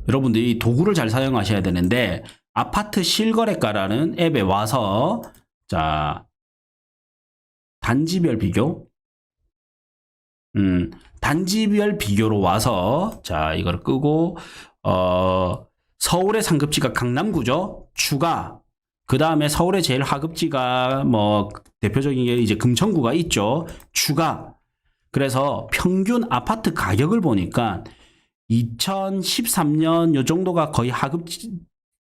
여러분들이 도구를 잘 사용하셔야 되는데 아파트 실거래가라는 앱에 와서 자 단지별 비교 단지별 비교로 와서 자 이걸 끄고 서울의 상급지가 강남구죠. 추가. 그 다음에 서울의 제일 하급지가 뭐 대표적인 게 이제 금천구가 있죠. 추가. 그래서 평균 아파트 가격을 보니까 2013년 요 정도가 거의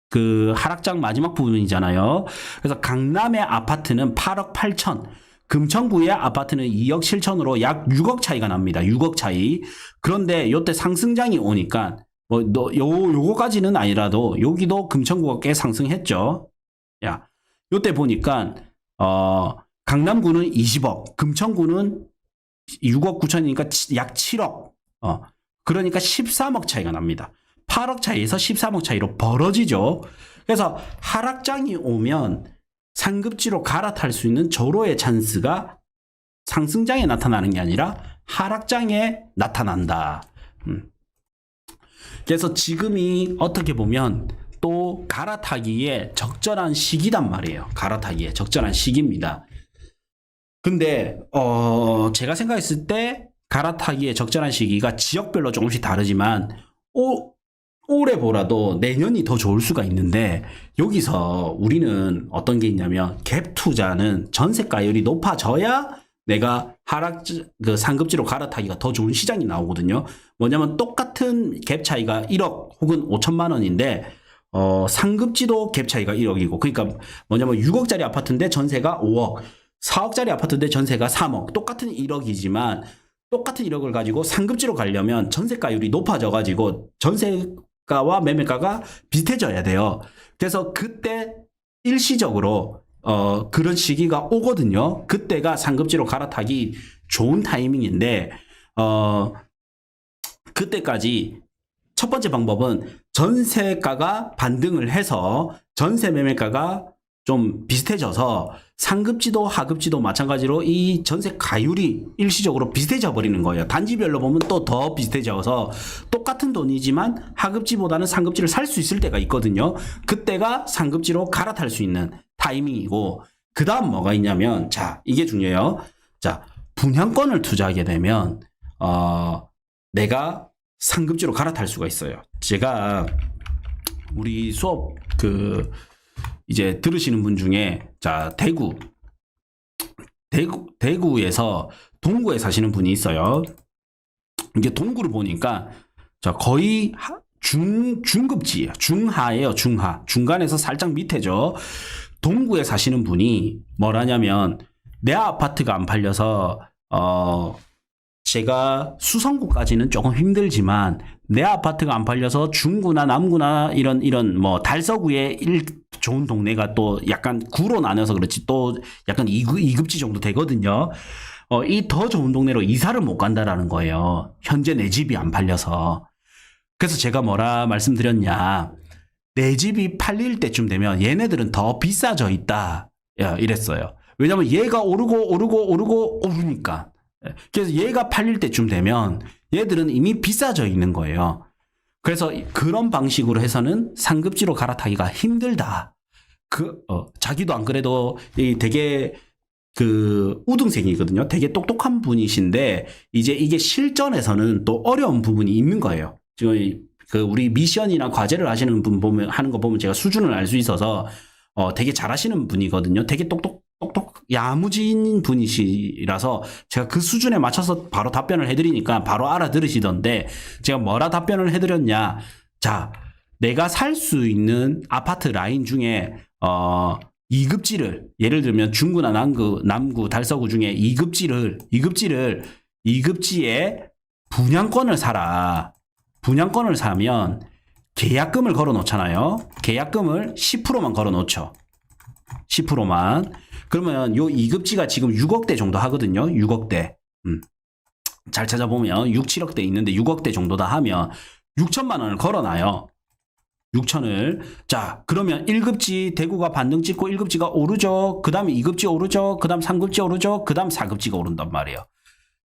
그 하락장 마지막 부분이잖아요. 그래서 강남의 아파트는 8억 8천, 금천구의 아파트는 2억 7천으로 약 6억 차이가 납니다. 6억 차이. 그런데 요때 상승장이 오니까 뭐 요거까지는 아니라도 여기도 금천구가 꽤 상승했죠. 야, 요때 보니까 강남구는 20억, 금천구는 6억 9천이니까 약 7억. 그러니까 13억 차이가 납니다. 8억 차이에서 13억 차이로 벌어지죠. 그래서 하락장이 오면 상급지로 갈아탈 수 있는 절호의 찬스가 상승장에 나타나는 게 아니라 하락장에 나타난다. 그래서 지금이 어떻게 보면 또 갈아타기에 적절한 시기단 말이에요. 갈아타기에 적절한 시기입니다. 근데 제가 생각했을 때 갈아타기에 적절한 시기가 지역별로 조금씩 다르지만 올해 보라도 내년이 더 좋을 수가 있는데 여기서 우리는 어떤 게 있냐면 갭 투자는 전세가율이 높아져야 내가 그 상급지로 갈아타기가 더 좋은 시장이 나오거든요. 뭐냐면 똑같은 갭 차이가 1억 혹은 5천만 원인데 상급지도 갭 차이가 1억이고 그러니까 뭐냐면 6억짜리 아파트인데 전세가 5억 4억짜리 아파트인데 전세가 3억 똑같은 1억이지만 똑같은 1억을 가지고 상급지로 가려면 전세가율이 높아져가지고 전세가와 매매가가 비슷해져야 돼요. 그래서 그때 일시적으로 그런 시기가 오거든요. 그때가 상급지로 갈아타기 좋은 타이밍인데 그때까지 첫 번째 방법은 전세가가 반등을 해서 전세 매매가가 좀 비슷해져서 상급지도 하급지도 마찬가지로 이 전세 가율이 일시적으로 비슷해져 버리는 거예요. 단지별로 보면 또 더 비슷해져서 똑같은 돈이지만 하급지보다는 상급지를 살 수 있을 때가 있거든요. 그때가 상급지로 갈아탈 수 있는 타이밍이고 그 다음 뭐가 있냐면 자 이게 중요해요. 자 분양권을 투자하게 되면 내가 상급지로 갈아탈 수가 있어요. 제가 우리 수업 이제 들으시는 분 중에 자 대구에서 동구에 사시는 분이 있어요. 이게 동구를 보니까 자 거의 중급지예요. 중하예요. 중간에서 살짝 밑에죠. 동구에 사시는 분이 뭐라냐면 내 아파트가 안 팔려서 제가 수성구까지는 조금 힘들지만 내 아파트가 안 팔려서 중구나 남구나 이런 뭐 달서구에 좋은 동네가 또 약간 구로 나눠서 그렇지 또 약간 2급지 정도 되거든요. 이 더 좋은 동네로 이사를 못 간다라는 거예요. 현재 내 집이 안 팔려서. 그래서 제가 뭐라 말씀드렸냐. 내 집이 팔릴 때쯤 되면 얘네들은 더 비싸져 있다. 이랬어요. 왜냐면 얘가 오르니까. 그래서 얘가 팔릴 때쯤 되면 얘들은 이미 비싸져 있는 거예요. 그래서 그런 방식으로 해서는 상급지로 갈아타기가 힘들다. 자기도 안 그래도 되게 우등생이거든요. 되게 똑똑한 분이신데 이제 이게 실전에서는 또 어려운 부분이 있는 거예요. 지금 우리 미션이나 과제를 하시는 분 하는 거 보면 제가 수준을 알 수 있어서 되게 잘하시는 분이거든요. 되게 야무진 분이시라서 제가 그 수준에 맞춰서 바로 답변을 해드리니까 바로 알아들으시던데 제가 뭐라 답변을 해드렸냐. 자, 내가 살 수 있는 아파트 라인 중에 2급지를 예를 들면 중구나 남구, 달서구 중에 2급지에 분양권을 사라. 분양권을 사면 계약금을 걸어 놓잖아요. 계약금을 10%만 걸어 놓죠. 10%만. 그러면 요 2급지가 지금 6억대 정도 하거든요. 6억대. 잘 찾아보면 6, 7억대 있는데 6억대 정도다 하면 6천만 원을 걸어놔요. 6천을. 자, 그러면 1급지 대구가 반등 찍고 1급지가 오르죠. 그 다음에 2급지 오르죠. 그 다음 3급지 오르죠. 그 다음 4급지가 오른단 말이에요.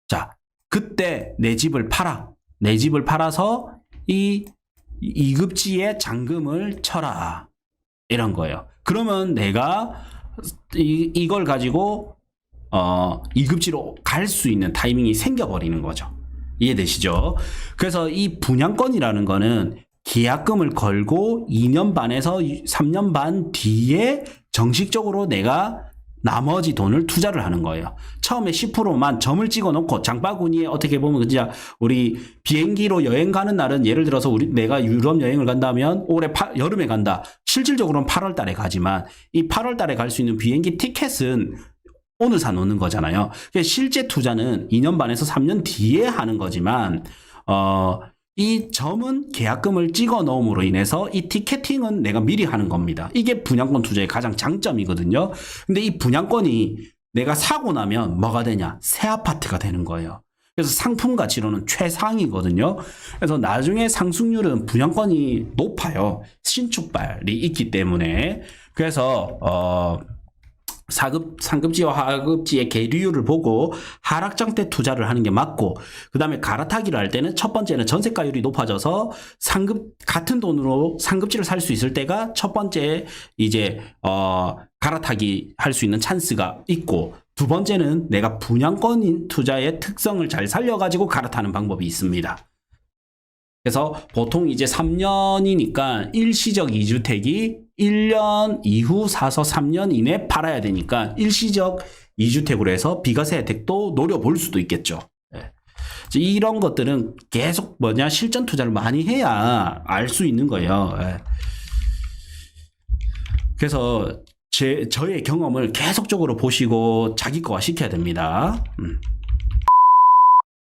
자, 그때 내 집을 팔아. 내 집을 팔아서 이 이급지에 잔금을 쳐라. 이런 거예요. 그러면 내가 이걸 가지고 이급지로 갈 수 있는 타이밍이 생겨버리는 거죠. 이해되시죠? 그래서 이 분양권이라는 거는 계약금을 걸고 2년 반에서 3년 반 뒤에 정식적으로 내가 나머지 돈을 투자를 하는 거예요. 처음에 10%만 점을 찍어 놓고 장바구니에 어떻게 보면 진짜 우리 비행기로 여행 가는 날은 예를 들어서 내가 유럽 여행을 간다면 올해 여름에 간다. 실질적으로는 8월 달에 가지만 이 8월 달에 갈 수 있는 비행기 티켓은 오늘 사 놓는 거잖아요. 실제 투자는 2년 반에서 3년 뒤에 하는 거지만 이 점은 계약금을 찍어 넣음으로 인해서 이 티켓팅은 내가 미리 하는 겁니다. 이게 분양권 투자의 가장 장점이거든요. 근데 이 분양권이 내가 사고 나면 뭐가 되냐? 새 아파트가 되는 거예요. 그래서 상품 가치로는 최상이거든요. 그래서 나중에 상승률은 분양권이 높아요. 신축발이 있기 때문에. 그래서 상급지와 하급지의 계류율을 보고 하락장 때 투자를 하는 게 맞고, 그 다음에 갈아타기를 할 때는 첫 번째는 전세가율이 높아져서 같은 돈으로 상급지를 살 수 있을 때가 첫 번째 이제 갈아타기 할 수 있는 찬스가 있고, 두 번째는 내가 분양권 투자의 특성을 잘 살려가지고 갈아타는 방법이 있습니다. 그래서 보통 이제 3년이니까 일시적 2주택이 1년 이후 사서 3년 이내 팔아야 되니까 일시적 2주택으로 해서 비과세 혜택도 노려볼 수도 있겠죠. 이런 것들은 계속 실전 투자를 많이 해야 알 수 있는 거예요. 그래서 저의 경험을 계속적으로 보시고 자기 거화 시켜야 됩니다.